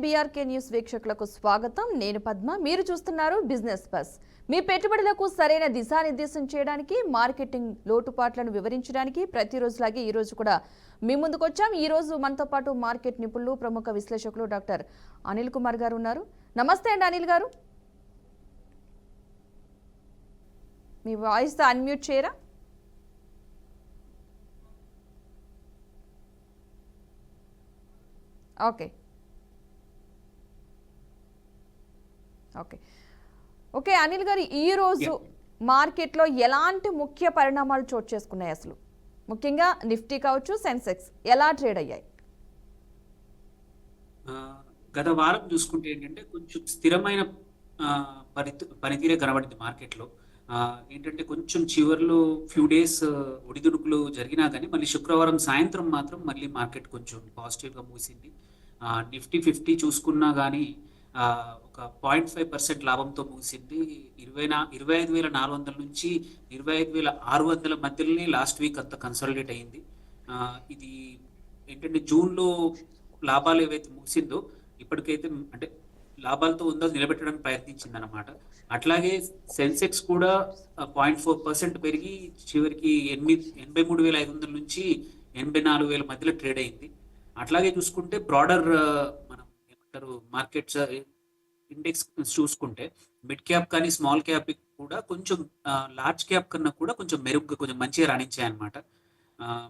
BRK news వీక్షకులకు స్వాగతం. నేను పద్మ. మీరు చూస్తున్నారు బిజినెస్ బస్. మీ పెట్టుబడులకు సరైన దిశానిర్దేశం చేయడానికి, మార్కెటింగ్ లోటుపాట్లను వివరించడానికి ప్రతిరోజులాగే ఈ రోజు కూడా మీ ముందుకు వచ్చాం. ఈ రోజు మనతో పాటు మార్కెట్ నిపుణులు, ప్రముఖ విశ్లేషకులు డాక్టర్ అనిల్ కుమార్ గారు ఉన్నారు. నమస్తే అండి అనిల్ గారు. మీ వాయిస్ అన్మ్యూట్ చేయరా? ఓకే ఓకే ఓకే అనిల్ గారు, ఈరోజు మార్కెట్లో ఎలాంటి ముఖ్య పరిణామాలు చోటు చేసుకున్నాయి? అసలు ముఖ్యంగా నిఫ్టీ కావచ్చు, సెన్సెక్స్ ఎలా ట్రేడ్ అయ్యాయి? గత వారం చూసుకుంటే ఏంటంటే కొంచెం స్థిరమైన పనితీరే కనబడింది మార్కెట్లో. ఏంటంటే కొంచెం చివర్లో ఫ్యూ డేస్ ఒడిదుడుకులు జరిగినా కానీ మళ్ళీ శుక్రవారం సాయంత్రం మాత్రం మళ్ళీ మార్కెట్ కొంచెం పాజిటివ్గా ముగిసింది. నిఫ్టీ 50 చూసుకున్నా కానీ ఒక 0.5% లాభంతో ముగిసింది. 25,400 నుంచి 25,600 మధ్యలోనే లాస్ట్ వీక్ అంతా కన్సాలిడేట్ అయింది. ఇది ఏంటంటే జూన్లో లాభాలు ఏవైతే ముగిసిందో ఇప్పటికైతే అంటే లాభాలతో ఉందో నిలబెట్టడానికి ప్రయత్నించింది అనమాట. అట్లాగే సెన్సెక్స్ కూడా 0.4% పెరిగి చివరికి 83,500 నుంచి 84,000 మధ్యలో ట్రేడ్ అయింది. అట్లాగే చూసుకుంటే బ్రాడర్ మనం ఏమంటారు మార్కెట్స్ ఇండెక్స్ చూసుకుంటే మిడ్ క్యాప్ కానీ స్మాల్ క్యాప్ కూడా కొంచెం లార్జ్ క్యాప్ కన్నా కూడా కొంచెం మెరుగ్గా కొంచెం మంచిగా రాణించాయి అనమాట.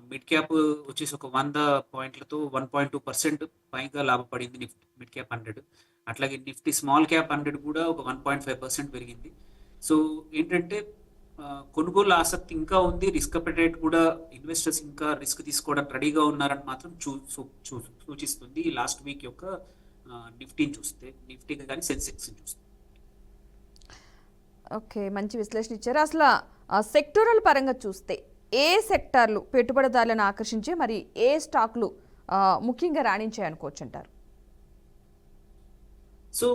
మిడ్ క్యాప్ వచ్చేసి ఒక 100 పాయింట్లతో 1.2% పైగా లాభపడింది మిడ్ క్యాప్ 100. అట్లాగే నిఫ్టీ స్మాల్ క్యాప్ 100 కూడా ఒక 1.5% పెరిగింది. సో ఏంటంటే కొనుగోలు ఆసక్తి ఇంకా ఉంది, రిస్క్ అపెటైట్ కూడా ఇన్వెస్టర్స్ ఇంకా రిస్క్ తీసుకోవడానికి రెడీగా ఉన్నారని మాత్రం సూచిస్తుంది ఈ లాస్ట్ వీక్ యొక్క నిఫ్టీని చూస్తే, నిఫ్టీ కానీ సెన్సెక్స్ చూస్తే. ఓకే, మంచి విశ్లేషణ ఇచ్చారు. అసలు సెక్టోరల్ పరంగా చూస్తే ఏ సెక్టార్లు పెట్టుబడిదారులను ఆకర్షించే, మరి ఏ స్టాక్లు ముఖ్యంగా రాణించాయి అనుకోవచ్చు అంటారు? సో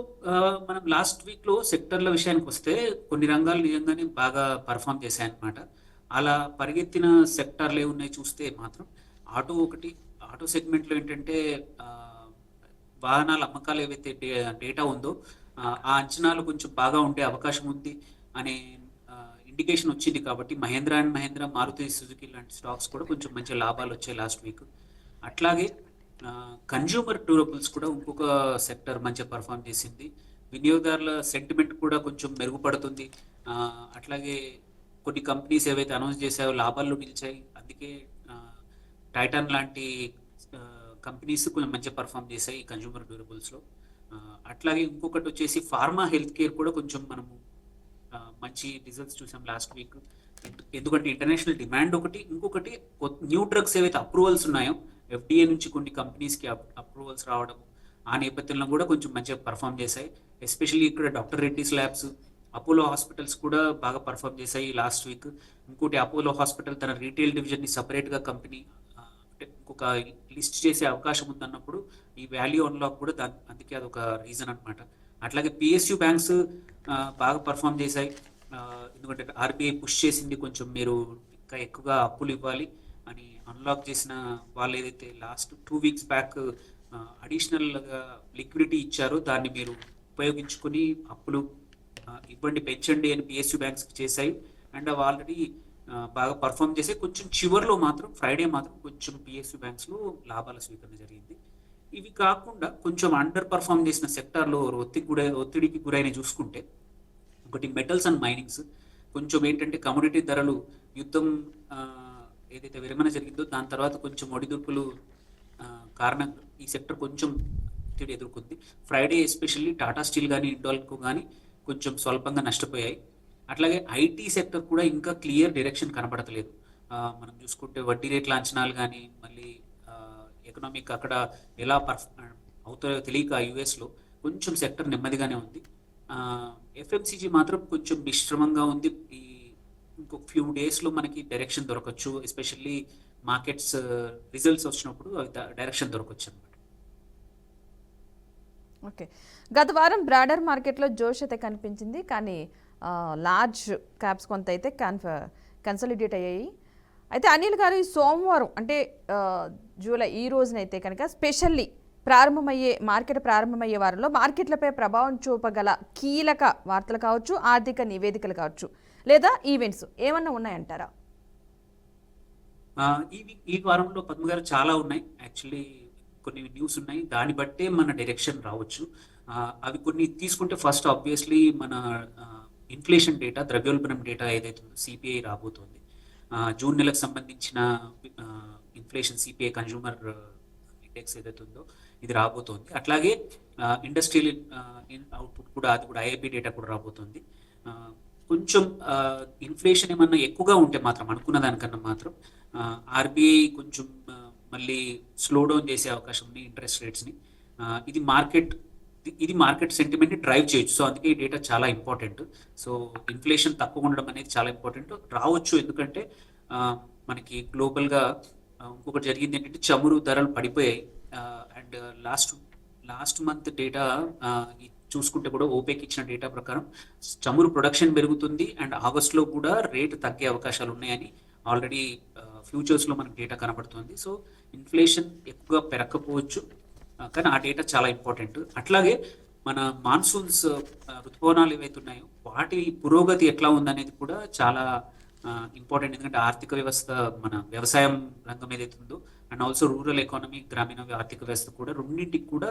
మనం లాస్ట్ వీక్లో సెక్టర్ల విషయానికి వస్తే కొన్ని రంగాలు నిజంగానే బాగా పర్ఫామ్ చేశాయన్నమాట. అలా పరిగెత్తిన సెక్టార్లు ఏమున్నాయి చూస్తే మాత్రం ఆటో సెగ్మెంట్లో ఏంటంటే వాహనాల అమ్మకాలు ఏవైతే డేటా ఉందో ఆ అంచనాలు కొంచెం బాగా ఉండే అవకాశం ఉంది అనే ఇండికేషన్ వచ్చింది. కాబట్టి మహేంద్ర అండ్ మహేంద్ర, మారుతి సుజుకి లాంటి స్టాక్స్ కూడా కొంచెం మంచి లాభాలు వచ్చాయి లాస్ట్ వీక్. అట్లాగే కన్జ్యూమర్ డ్యూరబుల్స్ కూడా ఇంకొక సెక్టర్ మంచిగా పర్ఫామ్ చేసింది. వినియోగదారుల సెంటిమెంట్ కూడా కొంచెం మెరుగుపడుతుంది. అట్లాగే కొన్ని కంపెనీస్ ఏవైతే అనౌన్స్ చేశాయో లాభాల్లో నిలిచాయి. అందుకే టైటాన్ లాంటి కంపెనీస్ కొంచెం మంచిగా పర్ఫామ్ చేశాయి ఈ కన్జ్యూమర్ డ్యూరబుల్స్లో. అట్లాగే ఇంకొకటి వచ్చేసి ఫార్మా హెల్త్ కేర్ కూడా కొంచెం మనము మంచి రిజల్ట్స్ చూసాం లాస్ట్ వీక్. ఎందుకంటే ఇంటర్నేషనల్ డిమాండ్ ఒకటి, ఇంకొకటి న్యూ డ్రగ్స్ ఏవైతే అప్రూవల్స్ ఉన్నాయో FDA నుంచి కొన్ని కంపెనీస్కి అప్రూవల్స్ రావడం, ఆ నేపథ్యంలో కూడా కొంచెం మంచిగా పర్ఫామ్ చేశాయి. ఎస్పెషల్లీ ఇక్కడ doctor Reddy's labs, Apollo hospitals కూడా బాగా పర్ఫామ్ చేశాయి లాస్ట్ వీక్. ఇంకోటి అపోలో హాస్పిటల్ తన రీటైల్ డివిజన్ని సపరేట్గా కంపెనీ అంటే ఇంకొక లిస్ట్ చేసే అవకాశం ఉందన్నప్పుడు ఈ వాల్యూ అన్లాక్ కూడా అందుకే అదొక రీజన్ అనమాట. అట్లాగే PSU బ్యాంక్స్ బాగా పర్ఫామ్ చేశాయి. ఎందుకంటే RBI పుష్ చేసింది కొంచెం మీరు ఇంకా ఎక్కువగా అప్పులు ఇవ్వాలి అని. అన్లాక్ చేసిన వాళ్ళు ఏదైతే లాస్ట్ 2 వీక్స్ బ్యాక్ అడిషనల్గా లిక్విడిటీ ఇచ్చారో దాన్ని మీరు ఉపయోగించుకొని అప్పులు ఇవ్వండి, పెంచండి అని PSU బ్యాంక్స్కి చేశాయి. అండ్ అవి ఆల్రెడీ బాగా పర్ఫామ్ చేసే కొంచెం చివర్లో మాత్రం ఫ్రైడే మాత్రం కొంచెం PSU బ్యాంక్స్లో లాభాల స్వీకరణ జరిగింది. ఇవి కాకుండా కొంచెం అండర్ పర్ఫామ్ చేసిన సెక్టార్లో ఒత్తిడికి గురైన చూసుకుంటే ఒకటి మెటల్స్ అండ్ మైనింగ్స్. కొంచెం ఏంటంటే కమోడిటీ ధరలు యుద్ధం ఏదైతే విరమణ జరిగిందో దాని తర్వాత కొంచెం ఒడిదుడుకులు కారణంగా ఈ సెక్టర్ కొంచెం ఒత్తిడి ఎదుర్కొంది. ఫ్రైడే ఎస్పెషల్లీ టాటా స్టీల్ కానీ ఇండాల్కో కానీ కొంచెం స్వల్పంగా నష్టపోయాయి. అట్లాగే IT సెక్టర్ కూడా ఇంకా క్లియర్ డైరెక్షన్ కనబడతలేదు. మనం చూసుకుంటే వడ్డీ రేట్ల అంచనాలు కానీ మళ్ళీ ఎకనామిక్ అక్కడ ఎలా అవుతాయో తెలియక US లో కొంచెం సెక్టర్ నెమ్మదిగానే ఉంది. FMCG మాత్రం కొంచెం మిశ్రమంగా ఉంది. ఇంకొక ఫ్యూ డేస్లో మనకి డైరెక్షన్ దొరకచ్చు, ఎస్పెషల్లీ మార్కెట్స్ రిజల్ట్స్ వచ్చినప్పుడు డైరెక్షన్ దొరకచ్చు అనమాట. ఓకే, గత వారం బ్రాడర్ మార్కెట్లో జోష్ అయితే కనిపించింది, కానీ లార్జ్ క్యాప్స్ కొంత అయితే కన్సాలిడేట్ అయ్యాయి. అయితే అనిల్ గారు, ఈ సోమవారం అంటే జూలై ఈ రోజునైతే కనుక స్పెషల్లీ మార్కెట్ ప్రారంభమయ్యే వారంలో మార్కెట్లపై ప్రభావం చూపగల కీలక వార్తలు కావచ్చు, ఆర్థిక నివేదికలు కావచ్చు, లేదా ఈవెంట్స్ ఏమన్నా ఉన్నాయంటారా? ఈ వారంలో పద్మ గారు చాలా ఉన్నాయి. యాక్చువల్లీ కొన్ని న్యూస్ ఉన్నాయి, దాన్ని బట్టే మన డైరెక్షన్ రావచ్చు. అవి కొన్ని తీసుకుంటే ఫస్ట్ ఆబ్వియస్లీ మన ఇన్ఫ్లేషన్ డేటా, ద్రవ్యోల్బణం డేటా ఏదైతే ఉందో సిపిఐ రాబోతోంది. జూన్ నెలకు సంబంధించిన ఇన్ఫ్లేషన్ సిపిఐ కన్జ్యూమర్ ఇండెక్స్ ఏదైతే ఉందో ఇది రాబోతోంది. అట్లాగే ఇండస్ట్రియల్ అవుట్పుట్ కూడా, అది కూడా ఐఐపి డేటా కూడా రాబోతోంది. కొంచెం ఇన్ఫ్లేషన్ ఏమన్నా ఎక్కువగా ఉంటే మాత్రం, అనుకున్న దానికన్నా మాత్రం ఆర్బీఐ కొంచెం మళ్ళీ స్లో డౌన్ చేసే అవకాశం ఉంది ఇంట్రెస్ట్ రేట్స్ని. ఇది మార్కెట్ సెంటిమెంట్ని డ్రైవ్ చేయొచ్చు. సో అందుకే ఈ డేటా చాలా ఇంపార్టెంట్. సో ఇన్ఫ్లేషన్ తక్కువ ఉండడం అనేది చాలా ఇంపార్టెంట్ రావచ్చు. ఎందుకంటే మనకి గ్లోబల్గా ఇంకొకటి జరిగింది ఏంటంటే, చమురు ధరలు పడిపోయాయి. అండ్ లాస్ట్ మంత్ డేటా చూసుకుంటే కూడా ఓపెక్ ఇచ్చిన డేటా ప్రకారం చమురు ప్రొడక్షన్ పెరుగుతుంది అండ్ ఆగస్టులో కూడా రేటు తగ్గే అవకాశాలు ఉన్నాయని ఆల్రెడీ ఫ్యూచర్స్లో మనకు డేటా కనబడుతుంది. సో ఇన్ఫ్లేషన్ ఎక్కువగా పెరగకపోవచ్చు, కానీ ఆ డేటా చాలా ఇంపార్టెంట్. అట్లాగే మన మాన్సూన్స్ ఋతుపవనాలు ఏవైతే ఉన్నాయో వాటి పురోగతి ఎట్లా ఉందనేది కూడా చాలా ఇంపార్టెంట్. ఎందుకంటే ఆర్థిక వ్యవస్థ, మన వ్యవసాయం రంగం ఏదైతే ఉందో అండ్ ఆల్సో రూరల్ ఎకానమీ, గ్రామీణ ఆర్థిక వ్యవస్థ కూడా, రెండింటికి కూడా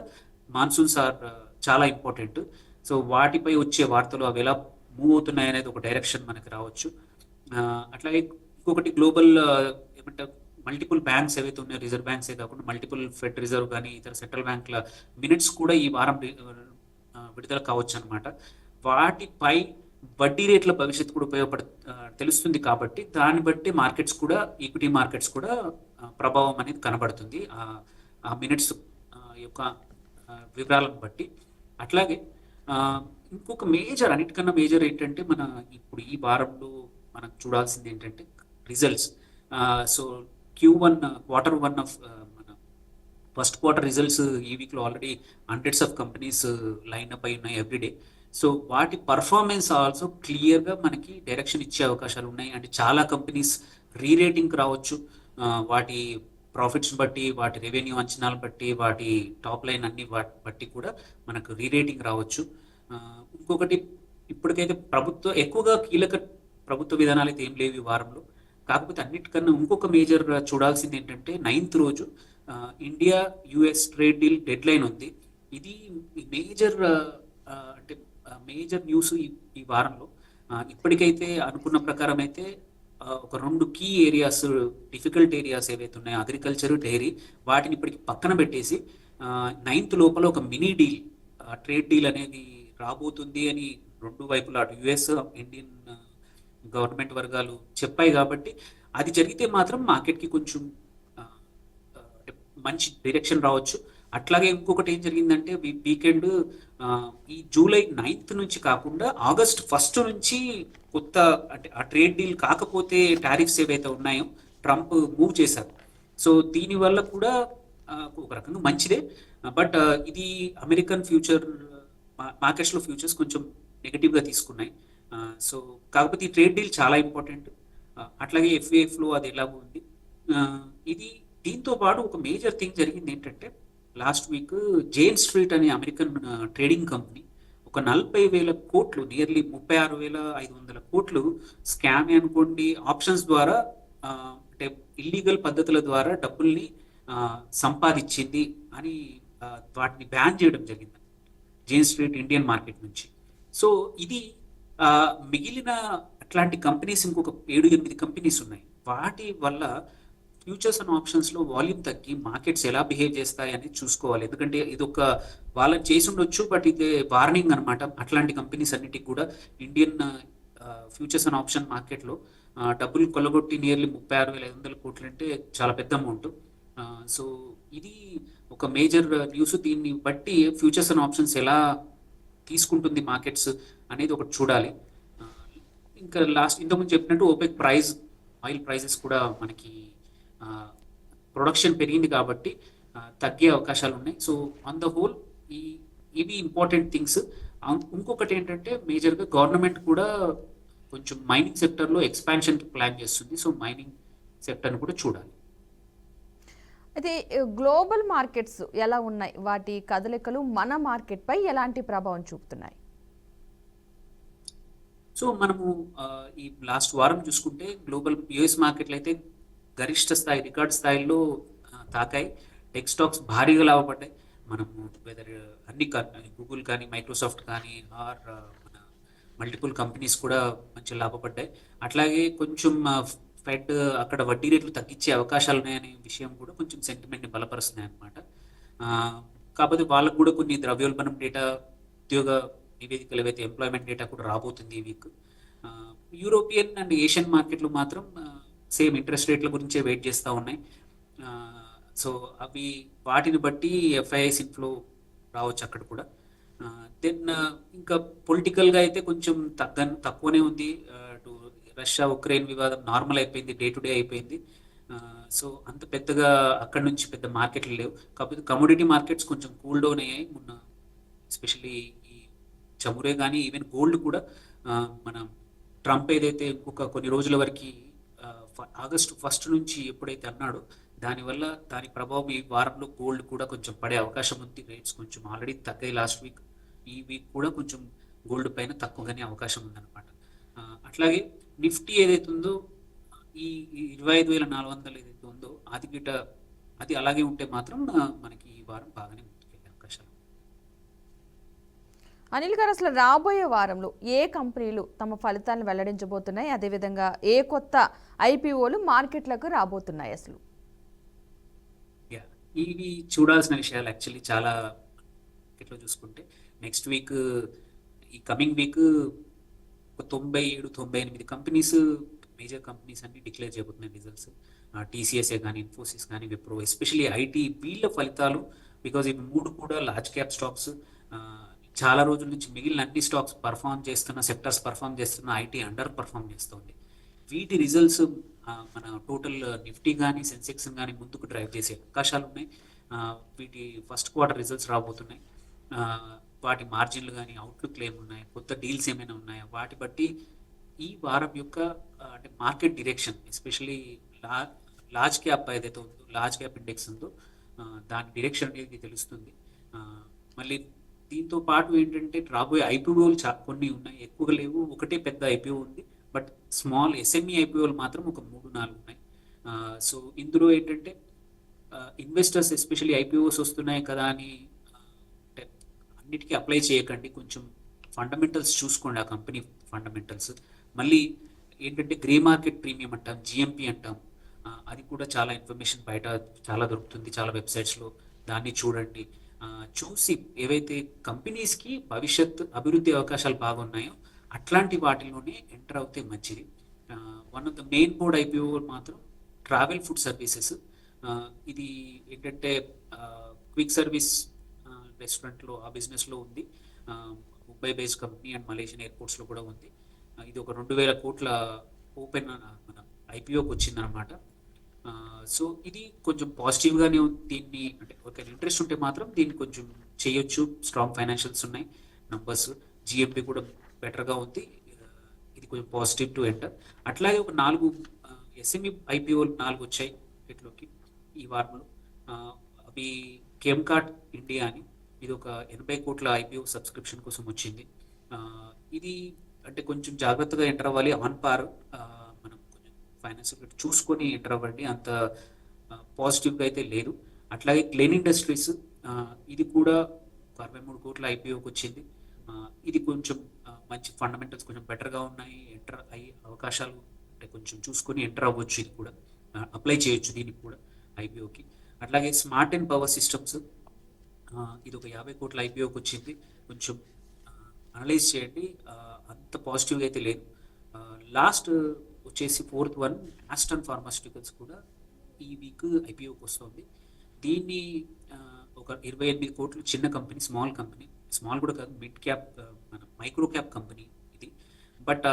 మాన్సూన్స్ ఆర్ చాలా ఇంపార్టెంట్. సో వాటిపై వచ్చే వార్తలు అవి ఎలా మూవ్ అవుతున్నాయి అనేది ఒక డైరెక్షన్ మనకి రావచ్చు. అట్లాగే ఇంకొకటి గ్లోబల్ ఏమంటారు, మల్టిపుల్ బ్యాంక్స్ ఏవైతే ఉన్నాయో, రిజర్వ్ బ్యాంక్సే కాకుండా మల్టిపుల్ ఫెడ్ రిజర్వ్ కానీ ఇతర సెంట్రల్ బ్యాంక్ల మినిట్స్ కూడా ఈ వారం విడుదల కావచ్చు అనమాట. వాటిపై వడ్డీ రేట్ల భవిష్యత్తు కూడా తెలుస్తుంది. కాబట్టి దాన్ని బట్టి మార్కెట్స్ కూడా, ఈక్విటీ మార్కెట్స్ కూడా ప్రభావం అనేది కనబడుతుంది ఆ మినిట్స్ యొక్క వివరాలను బట్టి. అట్లాగే ఇంకొక అన్నిటికన్నా మేజర్ ఏంటంటే, మన ఇప్పుడు ఈ వారంలో మనం చూడాల్సింది ఏంటంటే results. So Q1 Q1 of మన ఫస్ట్ క్వార్టర్ రిజల్ట్స్ ఈ వీక్లో already hundreds of companies line up అయి ఉన్నాయి ఎవ్రీడే. సో వాటి పర్ఫార్మెన్స్ ఆల్సో క్లియర్గా మనకి డైరెక్షన్ ఇచ్చే అవకాశాలు ఉన్నాయి. అంటే చాలా కంపెనీస్ రీరేటింగ్ రావచ్చు, వాటి ప్రాఫిట్స్ బట్టి, వాటి రెవెన్యూ అంచనాలు బట్టి, వాటి టాప్ లైన్ అన్ని బట్టి కూడా మనకు రీరేటింగ్ రావచ్చు. ఇంకొకటి, ఇప్పటికైతే ఎక్కువగా కీలక ప్రభుత్వ విధానాలు అయితే ఏం లేవు ఈ వారంలో. కాకపోతే అన్నిటికన్నా ఇంకొక మేజర్ చూడాల్సింది ఏంటంటే, 9th రోజు India US trade deal dead line ఉంది. ఇది మేజర్ న్యూస్ ఈ వారంలో. ఇప్పటికైతే అనుకున్న ప్రకారం అయితే ఒక 2 కీ ఏరియాస్, డిఫికల్ట్ ఏరియాస్ ఏవైతే ఉన్నాయో, అగ్రికల్చర్, డైరీ, వాటిని ఇప్పటికి పక్కన పెట్టేసి 9th లోపల ఒక మినీ డీల్, ట్రేడ్ డీల్ అనేది రాబోతుంది అని రెండు వైపులా, అటు యుఎస్, ఇండియన్ గవర్నమెంట్ వర్గాలు చెప్పాయి. కాబట్టి అది జరిగితే మాత్రం మార్కెట్కి కొంచెం మంచి డైరెక్షన్ రావచ్చు. అట్లాగే ఇంకొకటి ఏం జరిగిందంటే, వీకెండ్ ఈ జూలై 9th నుంచి కాకుండా August 1st నుంచి కొత్త, అంటే ఆ ట్రేడ్ డీల్ కాకపోతే టారిఫ్స్ ఏవైతే ఉన్నాయో ట్రంప్ మూవ్ చేశారు. సో దీనివల్ల కూడా ఒక రకంగా మంచిదే. బట్ ఇది అమెరికన్ మార్కెట్స్లో ఫ్యూచర్స్ కొంచెం నెగిటివ్గా తీసుకున్నాయి. సో కాకపోతే ఈ ట్రేడ్ డీల్ చాలా ఇంపార్టెంట్. అట్లాగే ఎఫ్ఏఎఫ్లో అది ఎలాగో ఉంది. దీంతో పాటు ఒక మేజర్ థింగ్ జరిగింది ఏంటంటే, లాస్ట్ వీక్ జేన్ స్ట్రీట్ అనే అమెరికన్ ట్రేడింగ్ కంపెనీ ఒక 40,000 కోట్లు, నియర్లీ 36,500 కోట్లు స్కామ్ అనుకోండి, ఆప్షన్స్ ద్వారా, అంటే ఇల్లీగల్ పద్ధతుల ద్వారా డబ్బుల్ని సంపాదించింది అని వాటిని బ్యాన్ చేయడం జరిగింది జేన్ స్ట్రీట్ ఇండియన్ మార్కెట్ నుంచి. సో ఇది మిగిలిన అట్లాంటి కంపెనీస్ ఇంకొక 7-8 కంపెనీస్ ఉన్నాయి. వాటి వల్ల ఫ్యూచర్స్ అండ్ ఆప్షన్స్లో వాల్యూమ్ తగ్గి మార్కెట్స్ ఎలా బిహేవ్ చేస్తాయి అనేది చూసుకోవాలి. ఎందుకంటే ఇది ఒక వాళ్ళని చేసి ఉండొచ్చు, బట్ ఇది వార్నింగ్ అనమాట. అట్లాంటి కంపెనీస్ అన్నిటికి కూడా ఇండియన్ ఫ్యూచర్స్ అండ్ ఆప్షన్ మార్కెట్లో డబ్బులు కొల్లగొట్టి నియర్లీ 36,500 కోట్లు అంటే చాలా పెద్ద అమౌంట్. సో ఇది ఒక మేజర్ న్యూస్. దీన్ని బట్టి ఫ్యూచర్స్ అండ్ ఆప్షన్స్ ఎలా తీసుకుంటుంది మార్కెట్స్ అనేది ఒకటి చూడాలి. ఇంకా ఇంతకుముందు చెప్పినట్టు ఓపెక్ ఆయిల్ ప్రైజెస్ కూడా మనకి ప్రొడక్షన్ పెరిగింది కాబట్టి తగ్గే అవకాశాలు ఉన్నాయి. సో ఆన్ ద హోల్ ఇవి ఇంపార్టెంట్ థింగ్స్. ఇంకొకటి ఏంటంటే, మేజర్గా గవర్నమెంట్ కూడా కొంచెం మైనింగ్ సెక్టర్లో ఎక్స్పాన్షన్కి ప్లాన్ చేస్తుంది. సో మైనింగ్ సెక్టర్ని కూడా చూడాలి. అయితే గ్లోబల్ మార్కెట్స్ ఎలా ఉన్నాయి? వాటి కదలికలు మన మార్కెట్పై ఎలాంటి ప్రభావం చూపుతున్నాయి? సో మనము ఈ లాస్ట్ వారం చూసుకుంటే గ్లోబల్ యుఎస్ మార్కెట్లు అయితే గరిష్ట స్థాయి రికార్డ్ స్థాయిలో తాకాయి. టెక్ స్టాక్స్ భారీగా లాభపడ్డాయి. మనము వెదర్ అన్ని గూగుల్ కానీ మైక్రోసాఫ్ట్ కానీ ఆర్ మన మల్టిపుల్ కంపెనీస్ కూడా మంచి లాభపడ్డాయి. అట్లాగే కొంచెం ఫెడ్ అక్కడ వడ్డీ రేట్లు తగ్గించే అవకాశాలు ఉన్నాయనే విషయం కూడా కొంచెం సెంటిమెంట్ని బలపరుస్తున్నాయి అనమాట. కాకపోతే వాళ్ళకు కూడా కొన్ని ద్రవ్యోల్బణం డేటా, ఉద్యోగ నివేదికలు ఏవైతే ఎంప్లాయ్మెంట్ డేటా కూడా రాబోతుంది ఈ వీక్. యూరోపియన్ అండ్ ఏషియన్ మార్కెట్లు మాత్రం సేమ్ ఇంట్రెస్ట్ రేట్ల గురించే వెయిట్ చేస్తూ ఉన్నాయి. సో అవి వాటిని బట్టి ఎఫ్ఐఐస్ ఇన్ఫ్లో రావచ్చు అక్కడ కూడా. దెన్ ఇంకా పొలిటికల్గా అయితే కొంచెం తక్కువనే ఉంది. రష్యా ఉక్రెయిన్ వివాదం నార్మల్ అయిపోయింది, డే టు డే అయిపోయింది. సో అంత పెద్దగా అక్కడ నుంచి పెద్ద మార్కెట్లు లేవు. కాకపోతే కమోడిటీ మార్కెట్స్ కొంచెం కూల్ డౌన్ అయ్యాయి మొన్న, ఎస్పెషల్లీ ఈ చమురే కానీ ఈవెన్ గోల్డ్ కూడా. మన ట్రంప్ ఏదైతే కొన్ని రోజుల వరకు ఆగస్టు 1 నుంచి ఎప్పుడైతే అన్నాడో దానివల్ల దాని ప్రభావం ఈ వారంలో గోల్డ్ కూడా కొంచెం పడే అవకాశం ఉంది. రేట్స్ కొంచెం ఆల్రెడీ తగ్గాయి లాస్ట్ వీక్. ఈ వీక్ కూడా కొంచెం గోల్డ్ పైన తక్కువగానే అవకాశం ఉందన్నమాట. అట్లాగే నిఫ్టీ ఏదైతే ఉందో ఈ 25,400 ఏదైతే ఉందో అది అలాగే ఉంటే మాత్రం మనకి ఈ వారం బాగానే ముందుకెళ్ళే అవకాశాలు. అనిల్ గారు, అసలు రాబోయే వారంలో ఏ కంపెనీలు తమ ఫలితాలను వెల్లడించబోతున్నాయి? అదేవిధంగా ఏ కొత్త ఐపీఓలు మార్కెట్లకు రాబోతున్నాయి? అసలు ఇవి చూడాల్సిన విషయాలు యాక్చువల్లీ చాలా. మార్కెట్లో చూసుకుంటే నెక్స్ట్ వీక్, ఈ coming week 97-98 companies, major companies అన్ని డిక్లేర్ చేయబోతున్నాయి రిజల్ట్స్. టీసీఎస్ఏ కానీ, ఇన్ఫోసిస్ కానీ, విప్రో, ఎస్పెషల్లీ ఐటీ, వీళ్ళ ఫలితాలు. బికాజ్ ఇవి 3 కూడా లార్జ్ క్యాప్ స్టాక్స్. చాలా రోజుల నుంచి మిగిలిన అన్ని స్టాక్స్ సెక్టర్స్ పర్ఫామ్ చేస్తున్న ఐటీ అండర్ పర్ఫామ్ చేస్తుంది. వీటి రిజల్ట్స్ మన టోటల్ నిఫ్టీ కానీ సెన్సెక్స్ కానీ ముందుకు డ్రైవ్ చేసే అవకాశాలు ఉన్నాయి. వీటి ఫస్ట్ క్వార్టర్ రిజల్ట్స్ రాబోతున్నాయి. వాటి మార్జిన్లు కానీ, అవుట్లుక్ ఏమున్నాయి, కొత్త డీల్స్ ఏమైనా ఉన్నాయా, వాటి బట్టి ఈ వారం యొక్క అంటే market direction, especially large cap ఏదైతే ఉందో, లార్జ్ క్యాప్ ఇండెక్స్ ఉందో దాని డిరెక్షన్ అనేది తెలుస్తుంది. మళ్ళీ దీంతో పాటు ఏంటంటే రాబోయే ఐపీఓలు కొన్ని ఉన్నాయి, ఎక్కువగా లేవు. ఒకటే పెద్ద ఐపీఓ ఉంది, బట్ స్మాల్ ఎస్ఎంఈ ఐపీఓలు మాత్రం ఒక 3-4 ఉన్నాయి. సో ఇందులో ఏంటంటే ఇన్వెస్టర్స్ ఎస్పెషల్లీ ఐపీఓస్ వస్తున్నాయి కదా అని అంటే అన్నిటికీ అప్లై చేయకండి. కొంచెం ఫండమెంటల్స్ చూసుకోండి, ఆ కంపెనీ ఫండమెంటల్స్. మళ్ళీ ఏంటంటే గ్రే మార్కెట్ ప్రీమియం అంటాం, జిఎంపి అంటాం. అది కూడా చాలా ఇన్ఫర్మేషన్ బయట చాలా దొరుకుతుంది చాలా వెబ్సైట్స్లో. దాన్ని చూడండి. చూసి ఏవైతే కంపెనీస్కి భవిష్యత్ అభివృద్ధి అవకాశాలు బాగున్నాయో అట్లాంటి వాటిలోనే ఎంటర్ అవుతే మంచిది. One of the main board IPO మాత్రం ట్రావెల్ ఫుడ్ సర్వీసెస్. ఇది ఏంటంటే క్విక్ సర్వీస్ రెస్టారెంట్లో ఆ బిజినెస్లో ఉంది. Mumbai based company and Malaysian ఎయిర్పోర్ట్స్లో కూడా ఉంది. ఇది ఒక 2,000 కోట్ల ఓపెన్ మన ఐపీఓకి వచ్చిందనమాట. సో ఇది కొంచెం పాజిటివ్గానే ఉంది. దీన్ని అంటే ఒక ఇంట్రెస్ట్ ఉంటే మాత్రం దీన్ని కొంచెం చేయొచ్చు. స్ట్రాంగ్ ఫైనాన్షియల్స్ ఉన్నాయి, నంబర్స్, జిఎంపి కూడా బెటర్గా ఉంది. ఇది కొంచెం పాజిటివ్ టు ఎంటర్. అట్లాగే ఒక 4 ఎస్ఎంఈ ఐపీఓలు 4 వచ్చాయి వీటిలోకి ఈ వారంలో. అవి కేమ్కార్ట్ ఇండియా అని, ఇది ఒక 80 కోట్ల ఐపీఓ సబ్స్క్రిప్షన్ కోసం వచ్చింది. ఇది అంటే కొంచెం జాగ్రత్తగా ఎంటర్ అవ్వాలి. ఆన్ పార్ మనం కొంచెం ఫైనాన్షియల్ చూసుకొని ఎంటర్ అవ్వండి, అంత పాజిటివ్గా అయితే లేదు. అట్లాగే క్లెయిన్ ఇండస్ట్రీస్, ఇది కూడా 63 కోట్ల ఐపీఓకి వచ్చింది. ఇది కొంచెం మంచి ఫండమెంటల్స్ కొంచెం బెటర్గా ఉన్నాయి, ఎంటర్ అయ్యే అవకాశాలు అంటే కొంచెం చూసుకొని ఎంటర్ అవ్వచ్చు. ఇది కూడా అప్లై చేయొచ్చు దీనికి కూడా ఐపీఓకి. అట్లాగే స్మార్ట్ అండ్ పవర్ సిస్టమ్స్, ఇది ఒక 50 కోట్ల ఐపీఓకి వచ్చింది. కొంచెం అనలైజ్ చేయండి, అంత పాజిటివ్గా అయితే లేదు. లాస్ట్ వచ్చేసి 4th వన్ ఆస్టన్ ఫార్మాస్యూటికల్స్ కూడా ఈ వీక్ ఐపీఓకి వస్తుంది. దీన్ని ఒక 28 కోట్లు, చిన్న కంపెనీ, స్మాల్ కంపెనీ, స్మాల్ కూడా కాదు, మిడ్ క్యాప్, మన మైక్రో క్యాప్ కంపెనీ ఇది. బట్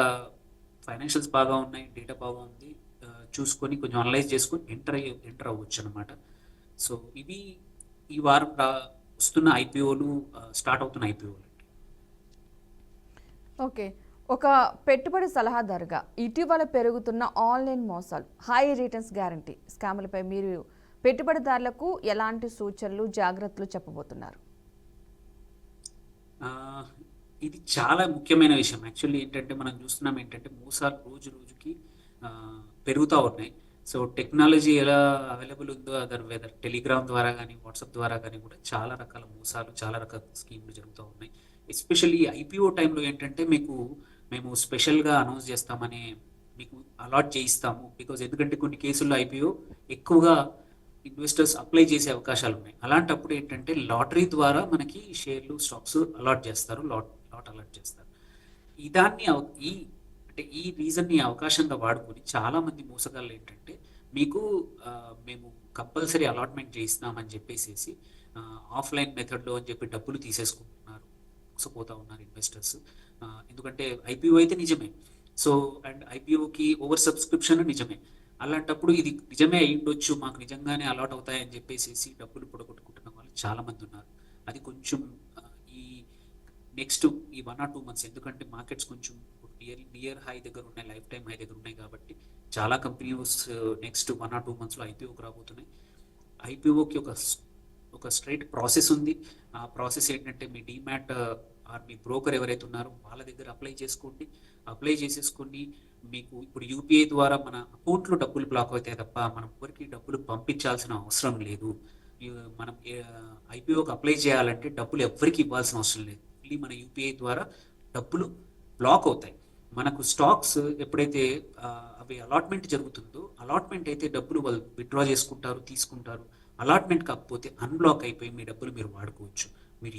ఫైనాన్షియల్స్ బాగా ఉన్నాయి, డేటా బాగా ఉంది. చూసుకొని కొంచెం అనలైజ్ చేసుకొని ఎంటర్ అవ్వచ్చు అనమాట. సో ఇవి ఈ వారం వస్తున్న ఐపీఓలు, స్టార్ట్ అవుతున్న ఐపీఓలు. ఓకే, ఒక పెట్టుబడి సలహాదారుగా ఇటీవల పెరుగుతున్న ఆన్లైన్ మోసాలు, హై రిటర్న్స్ గ్యారంటీ స్కాములపై మీరు పెట్టుబడిదారులకు ఎలాంటి సూచనలు జాగ్రత్తలు చెప్పబోతున్నారు? ఆ, ఇది చాలా ముఖ్యమైన విషయం. యాక్చువల్లీ ఏంటంటే మనం చూస్తున్నాం ఏంటంటే మోసాలు రోజు రోజుకి ఆ, పెరుగుతూ ఉన్నాయి. సో టెక్నాలజీ ఎలా అవైలబుల్ ఉందో వెదర్ టెలిగ్రామ్ ద్వారా కానీ వాట్సాప్ ద్వారా కానీ కూడా చాలా రకాల మోసాలు చాలా రకాల స్కీమ్లు జరుగుతూ ఉన్నాయి. ఎస్పెషల్లీ ఐపీఓ టైంలో ఏంటంటే మేము స్పెషల్గా అనౌన్స్ చేస్తామని మీకు అలాట్ చేయిస్తాము. ఎందుకంటే కొన్ని కేసుల్లో ఐపీఓ ఎక్కువగా ఇన్వెస్టర్స్ అప్లై చేసే అవకాశాలు ఉన్నాయి. అలాంటప్పుడు ఏంటంటే లాటరీ ద్వారా మనకి షేర్లు స్టాక్స్ అలాట్ చేస్తారు, లాట్ అలాట్ చేస్తారు. ఈ దాన్ని అవ- ఈ అంటే ఈ రీజన్ని అవకాశంగా వాడుకొని చాలా మంది మోసగాళ్ళు ఏంటంటే మీకు మేము కంపల్సరీ అలాట్మెంట్ చేయిస్తామని చెప్పేసి ఆఫ్లైన్ మెథడ్లో అని చెప్పి డబ్బులు తీసేసుకుంటున్నారు, మోసపోతా ఉన్నారు ఇన్వెస్టర్స్. ఎందుకంటే ఐపీఓ అయితే నిజమే, సో అండ్ ఐపీఓకి ఓవర్ సబ్స్క్రిప్షన్ నిజమే. అలాంటప్పుడు ఇది నిజమే అయి ఉండొచ్చు, మాకు నిజంగానే అలాట్ అవుతాయని చెప్పేసి డబ్బులు పొడగొట్టుకుంటున్న వాళ్ళు చాలా మంది ఉన్నారు. అది కొంచెం ఈ నెక్స్ట్ ఈ 1 or 2 months, ఎందుకంటే మార్కెట్స్ కొంచెం నియర్ హై దగ్గర ఉన్నాయి, లైఫ్ టైం హై దగ్గర ఉన్నాయి కాబట్టి చాలా కంపెనీస్ నెక్స్ట్ 1 or 2 monthsలో ఐపీఓకి రాబోతున్నాయి. ఐపీఓకి ఒక స్ట్రైట్ ప్రాసెస్ ఉంది. ఆ ప్రాసెస్ ఏంటంటే మీ డీమ్యాట్ ఆర్ మీ బ్రోకర్ ఎవరైతే ఉన్నారో వాళ్ళ దగ్గర అప్లై చేసేసుకొని మీకు ఇప్పుడు యూపీఐ ద్వారా మన అకౌంట్లో డబ్బులు బ్లాక్ అవుతాయి తప్ప మనం ఎవరికి డబ్బులు పంపించాల్సిన అవసరం లేదు. మనం ఐపీఓకి అప్లై చేయాలంటే డబ్బులు ఎవరికి ఇవ్వాల్సిన అవసరం లేదు. మళ్ళీ మన యూపీఐ ద్వారా డబ్బులు బ్లాక్ అవుతాయి. మనకు స్టాక్స్ ఎప్పుడైతే అవి అలాట్మెంట్ జరుగుతుందో, అలాట్మెంట్ అయితే డబ్బులు వాళ్ళు విత్డ్రా చేసుకుంటారు, తీసుకుంటారు. అలాట్మెంట్ కాకపోతే అన్బ్లాక్ అయిపోయి మీ డబ్బులు మీరు వాడుకోవచ్చు. మీరు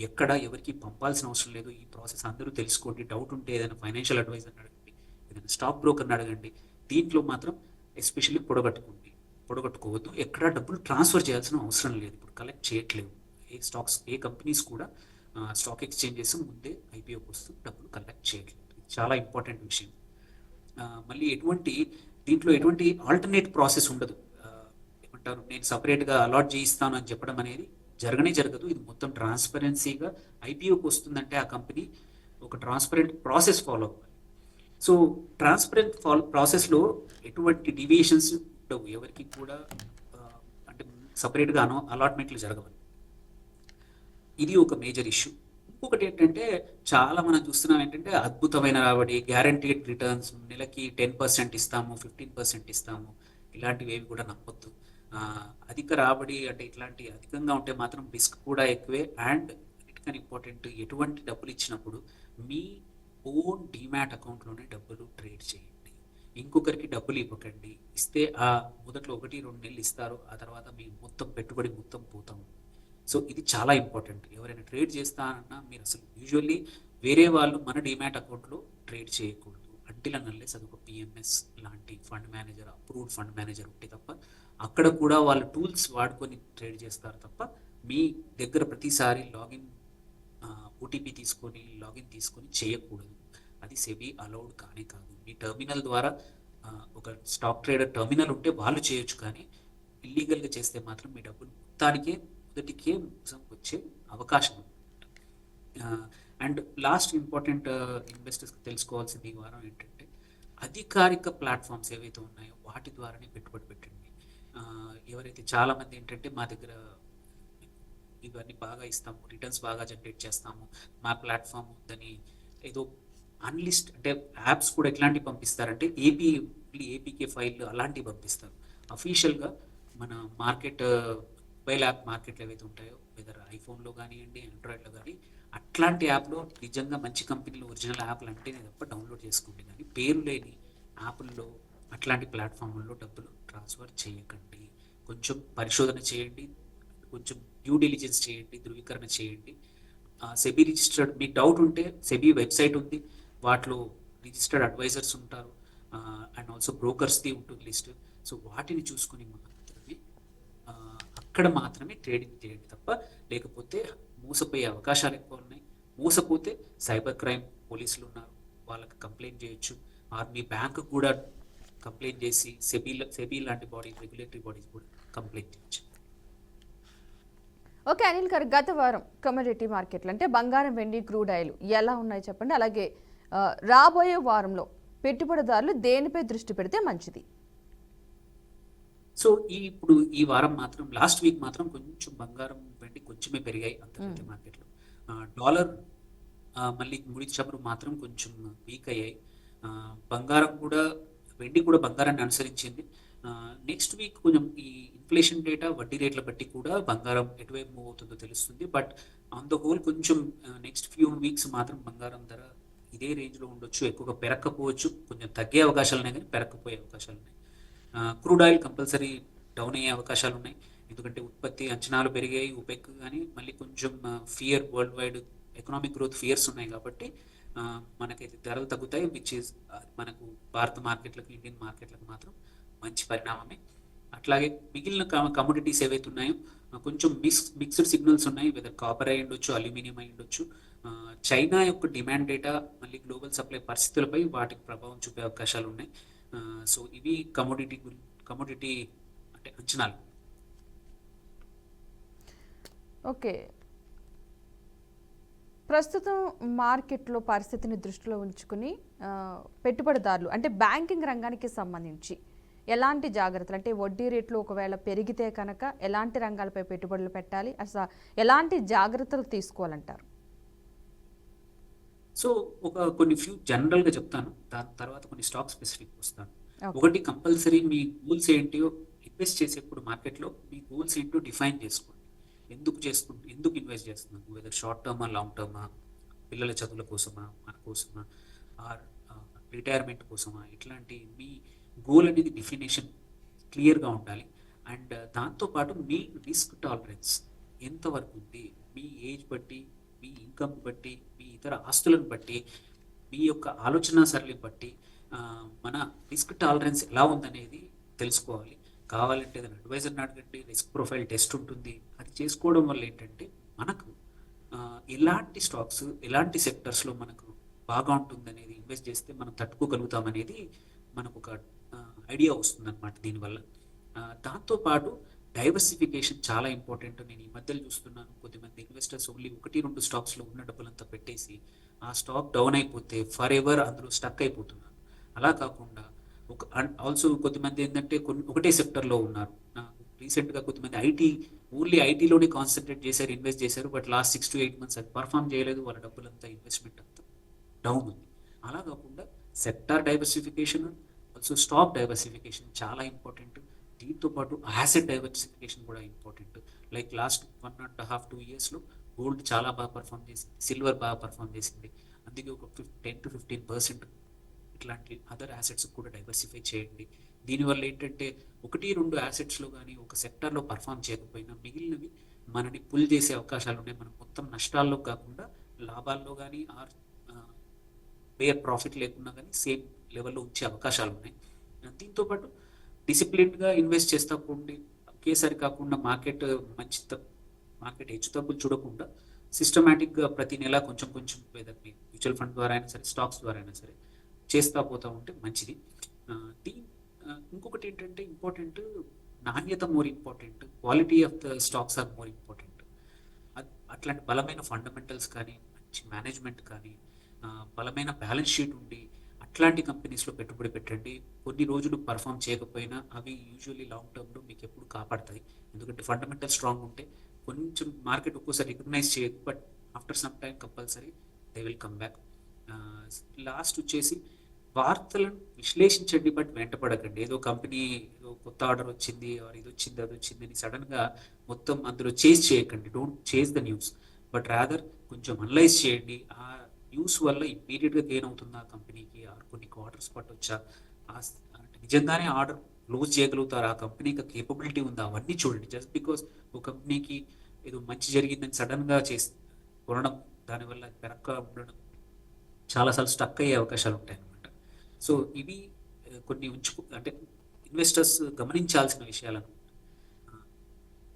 ఎవరికి పంపాల్సిన అవసరం లేదు. ఈ ప్రాసెస్ అందరూ తెలుసుకోండి. డౌట్ ఉంటే ఏదైనా ఫైనాన్షియల్ అడ్వైజర్ని అడగండి, ఏదైనా స్టాక్ బ్రోకర్ని అడగండి. దీంట్లో మాత్రం ఎస్పెషల్లీ పొడగొట్టుకోవద్దు. ఎక్కడ డబ్బులు ట్రాన్స్ఫర్ చేయాల్సిన అవసరం లేదు. ఇప్పుడు కలెక్ట్ చేయట్లేదు ఏ కంపెనీస్ కూడా స్టాక్ ఎక్స్చేంజెస్ ముందే ఐపీఓకి వస్తూ డబ్బులు కలెక్ట్ చేయట్లేదు. ఇది చాలా ఇంపార్టెంట్ విషయం. మళ్ళీ దీంట్లో ఎటువంటి ఆల్టర్నేట్ ప్రాసెస్ ఉండదు. ఏమంటారు, నేను సపరేట్గా అలాట్ చేయిస్తాను అని చెప్పడం అనేది జరగదు. ఇది మొత్తం ట్రాన్స్పరెన్సీగా ఐపీఓకి వస్తుందంటే ఆ కంపెనీ ఒక ట్రాన్స్పరెంట్ ప్రాసెస్ ఫాలో అవ్వాలి. సో ట్రాన్స్పరెంట్ ప్రాసెస్లో ఎటువంటి డీవియేషన్స్ ఉండవు, ఎవరికి కూడా అంటే సపరేట్గా అలాట్మెంట్లు జరగవు. ఇది ఒక మేజర్ ఇష్యూ. ఇంకొకటి ఏంటంటే చాలా మనం చూస్తున్నాం ఏంటంటే అద్భుతమైన రాబడి, గ్యారంటీడ్ రిటర్న్స్, నెలకి 10% ఇస్తాము, 15% ఇస్తాము, ఇలాంటివి ఏవి కూడా నమ్మొద్దు. అధిక రాబడి అంటే ఇట్లాంటి అధికంగా ఉంటే మాత్రం రిస్క్ కూడా ఎక్కువే. అండ్ ఇట్కన్ ఇంపార్టెంట్, ఎటువంటి డబ్బులు ఇచ్చినప్పుడు మీ ఓన్ డీమ్యాట్ అకౌంట్లోనే డబ్బులు ట్రేడ్ చేయండి. ఇంకొకరికి డబ్బులు ఇవ్వకండి. ఇస్తే మొదట్లో 1-2 నెలలు ఇస్తారు, ఆ తర్వాత మీ పెట్టుబడి మొత్తం పోతాము. సో ఇది చాలా ఇంపార్టెంట్. ఎవరైనా ట్రేడ్ చేస్తానన్నా మీరు అసలు యూజువల్లీ వేరే వాళ్ళు మన డీమ్యాట్ అకౌంట్లో ట్రేడ్ చేయకూడదు. అంటిల్ అన్లెస్ అది ఒక పిఎంఎస్ లాంటి అప్రూవ్డ్ ఫండ్ మేనేజర్ ఉంటే తప్ప, అక్కడ కూడా వాళ్ళు టూల్స్ వాడుకొని ట్రేడ్ చేస్తారు తప్ప మీ దగ్గర ప్రతిసారి ఓటీపీ లాగిన్ తీసుకొని చేయకూడదు. అది సెబీ అలౌడ్ కాదు. మీ టర్మినల్ ద్వారా ఒక స్టాక్ ట్రేడర్ టర్మినల్ ఉంటే వాళ్ళు చేయొచ్చు, కానీ ఇల్లీగల్గా చేస్తే మాత్రం మీ డబ్బులు మొదటికే మోసం వచ్చే అవకాశం ఉంది. అండ్ లాస్ట్ ఇంపార్టెంట్ ఇన్వెస్టర్స్కి తెలుసుకోవాల్సింది ఈ వారం ఏంటంటే, అధికారిక ప్లాట్ఫామ్స్ ఏవైతే ఉన్నాయో వాటి ద్వారానే పెట్టుబడి పెట్టండి. ఎవరైతే చాలామంది ఏంటంటే మా దగ్గర ఇవన్నీ బాగా ఇస్తాము, రిటర్న్స్ బాగా జనరేట్ చేస్తాము, మా ప్లాట్ఫామ్ ఉందని ఏదో అంటే యాప్స్ కూడా ఎట్లాంటివి పంపిస్తారంటే ఏపీకే ఫైల్ అలాంటివి పంపిస్తారు. అఫీషియల్గా మన మొబైల్ యాప్ మార్కెట్లు ఏవైతే ఉంటాయో, వెదర్ ఐఫోన్లో కానివ్వండి, ఆండ్రాయిడ్లో కానీ, అట్లాంటి యాప్లో నిజంగా మంచి కంపెనీలు ఒరిజినల్ యాప్లు అంటేనే తప్ప డౌన్లోడ్ చేసుకోండి. కానీ పేరు లేని యాప్ల్లో అట్లాంటి ప్లాట్ఫామ్ల్లో డబ్బులు ట్రాన్స్ఫర్ చేయకండి. కొంచెం పరిశోధన చేయండి, కొంచెం డ్యూ డిలిజెన్స్ చేయండి, ధృవీకరణ చేయండి. సెబీ రిజిస్టర్డ్, మీకు డౌట్ ఉంటే సెబీ వెబ్సైట్ ఉంది, వాటిలో రిజిస్టర్డ్ అడ్వైజర్స్ ఉంటారు, అండ్ ఆల్సో బ్రోకర్స్ది ఉంటుంది లిస్ట్. సో వాటిని చూసుకొని అక్కడ మాత్రమే ట్రేడింగ్ చేయండి తప్ప, లేకపోతే మోసపోయే అవకాశాలు ఎక్కువ ఉన్నాయి. మోసపోతే సైబర్ క్రైమ్ పోలీసులు ఉన్నారు, వాళ్ళకి కంప్లైంట్ చేయొచ్చు. మీ బ్యాంకు కూడా కంప్లైంట్ చేసి సెబీ లాంటి రెగ్యులేటరీ బాడీస్ కూడా కంప్లైంట్ చేయొచ్చు. ఓకే అనిల్ గారు, గత వారం కమోడిటీ మార్కెట్లు అంటే బంగారం, వెండి, క్రూడ్ ఆయిల్ ఎలా ఉన్నాయి చెప్పండి. అలాగే రాబోయే వారంలో పెట్టుబడిదారులు దేనిపై దృష్టి పెడితే మంచిది? సో ఈ వారం మాత్రం లాస్ట్ వీక్ మాత్రం కొంచెం బంగారం వెండి కొంచెమే పెరిగాయి అంతర్జాతీయ మార్కెట్లో. డాలర్ మళ్ళీ ముడి చమురు మాత్రం కొంచెం వీక్ అయ్యాయి. బంగారం కూడా వెండి కూడా బంగారాన్ని అనుసరించింది. నెక్స్ట్ వీక్ కొంచెం ఈ ఇన్ఫ్లేషన్ డేటా వడ్డీ రేట్ల బట్టి కూడా బంగారం ఎటువైపు మూవ్ అవుతుందో తెలుస్తుంది. బట్ ఆన్ ద హోల్ కొంచెం నెక్స్ట్ ఫ్యూ వీక్స్ మాత్రం బంగారం ధర ఇదే రేంజ్లో ఉండొచ్చు, ఎక్కువగా పెరగకపోవచ్చు, కొంచెం తగ్గే అవకాశాలు ఉన్నాయి కానీ పెరగకపోయే అవకాశాలు ఉన్నాయి. క్రూడ్ ఆయిల్ కంపల్సరీ డౌన్ అయ్యే అవకాశాలు ఉన్నాయి, ఎందుకంటే ఉత్పత్తి అంచనాలు పెరిగాయి ఉపెక్, కానీ మళ్ళీ కొంచెం fear world wide economic growth fears ఉన్నాయి కాబట్టి మనకైతే ధరలు తగ్గుతాయి, విచ్ ఈస్ మనకు భారత మార్కెట్లకు ఇండియన్ మార్కెట్లకు మాత్రం మంచి పరిణామమే. అట్లాగే మిగిలిన కమోడిటీస్ ఏవైతే ఉన్నాయో కొంచెం మిక్స్డ్ సిగ్నల్స్ ఉన్నాయి, వెదర్ కాపర్ అయి ఉండొచ్చు, అల్యూమినియం అయి ఉండొచ్చు. చైనా యొక్క డిమాండ్ డేటా మళ్ళీ గ్లోబల్ సప్లై పరిస్థితులపై వాటికి ప్రభావం చూపే అవకాశాలు ఉన్నాయి. సో ఇవి కమోడిటీ అంటే అంచనాలు. ఓకే, ప్రస్తుతం మార్కెట్లో పరిస్థితిని దృష్టిలో ఉంచుకుని పెట్టుబడిదారులు అంటే బ్యాంకింగ్ రంగానికి సంబంధించి ఎలాంటి జాగ్రత్తలు, అంటే వడ్డీ రేట్లు ఒకవేళ పెరిగితే కనుక ఎలాంటి రంగాలపై పెట్టుబడులు పెట్టాలి, అసలు ఎలాంటి జాగ్రత్తలు తీసుకోవాలంటారు? సో కొన్ని ఫ్యూ జనరల్గా చెప్తాను, దాని తర్వాత కొన్ని స్టాక్ స్పెసిఫిక్ వస్తాను. ఒకటి, కంపల్సరీ మీ గోల్స్ ఏంటో ఇన్వెస్ట్ చేసేప్పుడు మార్కెట్లో మీ గోల్స్ ఏంటో డిఫైన్ చేసుకోండి. ఎందుకు ఇన్వెస్ట్ చేస్తున్నాం, వెదర్ షార్ట్ టర్మా లాంగ్ టర్మా, పిల్లల చదువుల కోసమా, మన కోసమా, ఆర్ రిటైర్మెంట్ కోసమా, ఇట్లాంటి మీ గోల్ అనేది డెఫినేషన్ క్లియర్గా ఉండాలి. అండ్ దాంతోపాటు మీ రిస్క్ టాలరెన్స్ ఎంతవరకు ఉంది, మీ ఏజ్ బట్టి, మీ ఇన్కమ్ బట్టి, మీ ఇతర ఆస్తులను బట్టి, మీ యొక్క ఆలోచన సరళిని బట్టి మన రిస్క్ టాలరెన్స్ ఎలా ఉందనేది తెలుసుకోవాలి. కావాలంటే దాని అడ్వైజర్ని అడగండి, రిస్క్ ప్రొఫైల్ టెస్ట్ ఉంటుంది. అది చేసుకోవడం వల్ల ఏంటంటే మనకు ఎలాంటి స్టాక్స్, ఎలాంటి సెక్టర్స్లో మనకు బాగా ఉంటుందనేది ఇన్వెస్ట్ చేస్తే మనం తట్టుకోగలుగుతాం అనేది మనకు ఒక ఐడియా వస్తుంది అనమాట దీనివల్ల. దాంతోపాటు డైవర్సిఫికేషన్ చాలా ఇంపార్టెంట్. నేను ఈ మధ్యలో చూస్తున్నాను, కొద్దిమంది ఇన్వెస్టర్స్ ఓన్లీ 1-2 స్టాక్స్లో ఉన్న డబ్బులంతా పెట్టేసి ఆ స్టాక్ డౌన్ అయిపోతే ఫర్ ఎవర్ అందులో స్టక్ అయిపోతున్నారు. అలా కాకుండా ఆల్సో కొద్దిమంది ఏంటంటే ఒకటే సెక్టర్లో ఉన్నారు. రీసెంట్గా కొద్దిమంది ఓన్లీ ఐటీలోనే కాన్సన్ట్రేట్ చేశారు, ఇన్వెస్ట్ చేశారు, బట్ లాస్ట్ 6 to 8 months అది పర్ఫామ్ చేయలేదు, వాళ్ళ డబ్బులంతా ఇన్వెస్ట్మెంట్ అంతా డౌన్ ఉంది. అలా కాకుండా sector diversification, also stock diversification చాలా ఇంపార్టెంట్. దీంతో పాటు యాసెట్ డైవర్సిఫికేషన్ కూడా ఇంపార్టెంట్. లైక్ లాస్ట్ 1.5-2 yearsలో గోల్డ్ చాలా బాగా పర్ఫామ్ చేసింది, సిల్వర్ బాగా పర్ఫామ్ చేసింది. అందుకే ఒక 10-15% ఇట్లాంటి అదర్ యాసెట్స్ కూడా డైవర్సిఫై చేయండి. దీనివల్ల ఏంటంటే 1-2 యాసెట్స్లో కానీ ఒక సెక్టార్లో పర్ఫామ్ చేయకపోయినా మిగిలినవి మనని పుల్ చేసే అవకాశాలు ఉన్నాయి. మనం మొత్తం నష్టాల్లో కాకుండా లాభాల్లో కానీ ఆర్ వేర్ ప్రాఫిట్ లేకున్నా కానీ సేమ్ లెవెల్లో ఉంచే అవకాశాలు ఉన్నాయి. దీంతోపాటు డిసిప్లిన్గా ఇన్వెస్ట్ చేస్తూ పోండి. ఒకేసారి కాకుండా మార్కెట్ హెచ్చు తగ్గులు చూడకుండా సిస్టమేటిక్గా ప్రతి నెల కొంచెం వెదర్ మీ మ్యూచువల్ ఫండ్ ద్వారా అయినా సరే, స్టాక్స్ ద్వారా అయినా సరే చేస్తూ పోతూ ఉంటే మంచిది. ఇంకొకటి ఏంటంటే ఇంపార్టెంట్, నాణ్యత more important, quality of the stocks are more important. అట్లాంటి బలమైన ఫండమెంటల్స్ కానీ, మంచి మేనేజ్మెంట్ కానీ, బలమైన బ్యాలెన్స్ షీట్ ఉండి అట్లాంటి కంపెనీస్లో పెట్టుబడి పెట్టండి. కొన్ని రోజులు పర్ఫామ్ చేయకపోయినా అవి యూజువల్లీ లాంగ్ టర్మ్లో మీకు ఎప్పుడు కాపాడతాయి. ఎందుకంటే ఫండమెంటల్ స్ట్రాంగ్ ఉంటే కొంచెం మార్కెట్ ఒక్కోసారి రికగ్నైజ్ చేయదు, but after some time compulsory they will come back. Last వచ్చేసి వార్తలను విశ్లేషించండి, బట్ వెంటపడకండి. ఏదో కంపెనీ ఏదో కొత్త ఆర్డర్ వచ్చింది, ఇది వచ్చింది, అది వచ్చింది అని సడన్గా మొత్తం అందులో చేజ్ చేయకండి. Don't chase the news, but rather కొంచెం అనలైజ్ చేయండి. ఆ న్యూస్ వల్ల ఇమ్మీడియట్గా గెయిన్ అవుతుందా కంపెనీకి, కొన్ని క్వార్టర్స్ పట్టొచ్చా, నిజంగానే ఆర్డర్ క్లోజ్ చేయగలుగుతారు, ఆ కంపెనీకి కేపబిలిటీ ఉందా, అవన్నీ చూడండి. జస్ట్ బికాస్ ఒక కంపెనీకి ఏదో మంచి జరిగిందని సడన్గా కొనడం, దానివల్ల పెరక్క ఉండడం, చాలాసార్లు స్టక్ అయ్యే అవకాశాలు ఉంటాయి అన్నమాట. సో ఇవి కొన్ని అంటే ఇన్వెస్టర్స్ గమనించాల్సిన విషయాలు.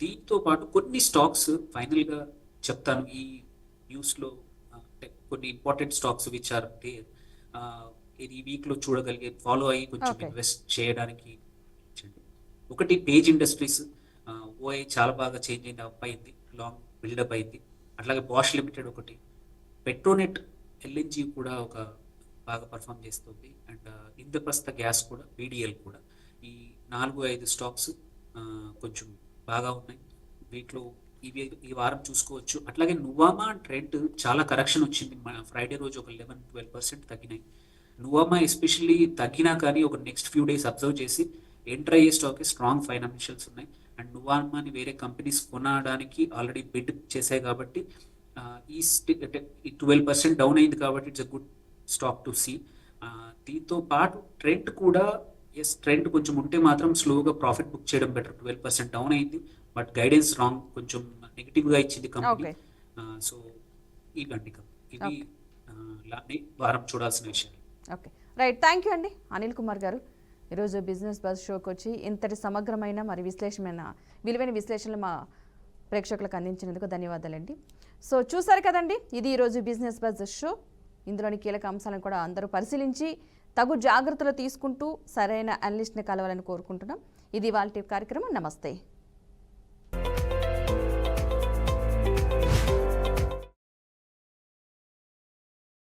దీంతో పాటు కొన్ని స్టాక్స్ ఫైనల్గా చెప్తాను ఈ న్యూస్లో, అంటే కొన్ని important stocks which are there, ఈ వీక్లో చూడగలిగే, ఫాలో అయ్యి కొంచెం ఇన్వెస్ట్ చేయడానికి. ఒకటి పేజ్ ఇండస్ట్రీస్, ఓఐ చాలా బాగా చేంజ్ అయింది, లాంగ్ బిల్డప్ అయింది. అట్లాగే బాష్ లిమిటెడ్ ఒకటి, పెట్రోనెట్ ఎల్ఎన్జి కూడా ఒక బాగా పర్ఫామ్ చేస్తుంది, అండ్ ఇంద్రప్రస్థ గ్యాస్ కూడా, బీడిఎల్ కూడా. ఈ 4-5 స్టాక్స్ కొంచెం బాగా ఉన్నాయి. వీటిలో ఈ వారం చూసుకోవచ్చు. అట్లాగే నువామా ట్రెండ్ చాలా కరెక్షన్ వచ్చింది. ఫ్రైడే రోజు ఒక 11-12% తగ్గినాయి. నువామా ఎస్పెషల్లీ తగ్గినా కానీ ఒక నెక్స్ట్ ఫ్యూ డేస్ అబ్జర్వ్ చేసి ఎంటర్ అయ్యే స్టాక్ స్ట్రాంగ్ ఫైనాన్షియల్స్ ఉన్నాయి. అండ్ నువామాని వేరే కంపెనీస్ కొనడానికి ఆల్రెడీ బిడ్ చేశాయి కాబట్టి ఈ 12% డౌన్ అయింది కాబట్టి it's a good stock to see. దీంతో పాటు ట్రెండ్ కూడా ట్రెండ్ కొంచెం ఉంటే మాత్రం స్లోగా ప్రాఫిట్ బుక్ చేయడం బెటర్. 12% డౌన్ అయింది, బట్ గైడెన్స్ రాంగ్, కొంచెం నెగిటివ్గా ఇచ్చింది కంపెనీ. సో ఇవి వారం చూడాల్సిన విషయాలు. Okay, right. థ్యాంక్ యూ అండి అనిల్ కుమార్ గారు. ఈరోజు బిజినెస్ బస్ షోకి వచ్చి ఇంతటి సమగ్రమైన మరి విలువైన విశ్లేషణలు మా ప్రేక్షకులకు అందించినందుకు ధన్యవాదాలండి. సో చూసారు కదండి, ఇది ఈరోజు బిజినెస్ బస్ షో. ఇందులోని కీలక అంశాలను కూడా అందరూ పరిశీలించి తగు జాగ్రత్తలు తీసుకుంటూ సరైన అనలిస్ట్ని కలవాలని కోరుకుంటున్నాం. ఇది ఇవాల్టి కార్యక్రమం. నమస్తే.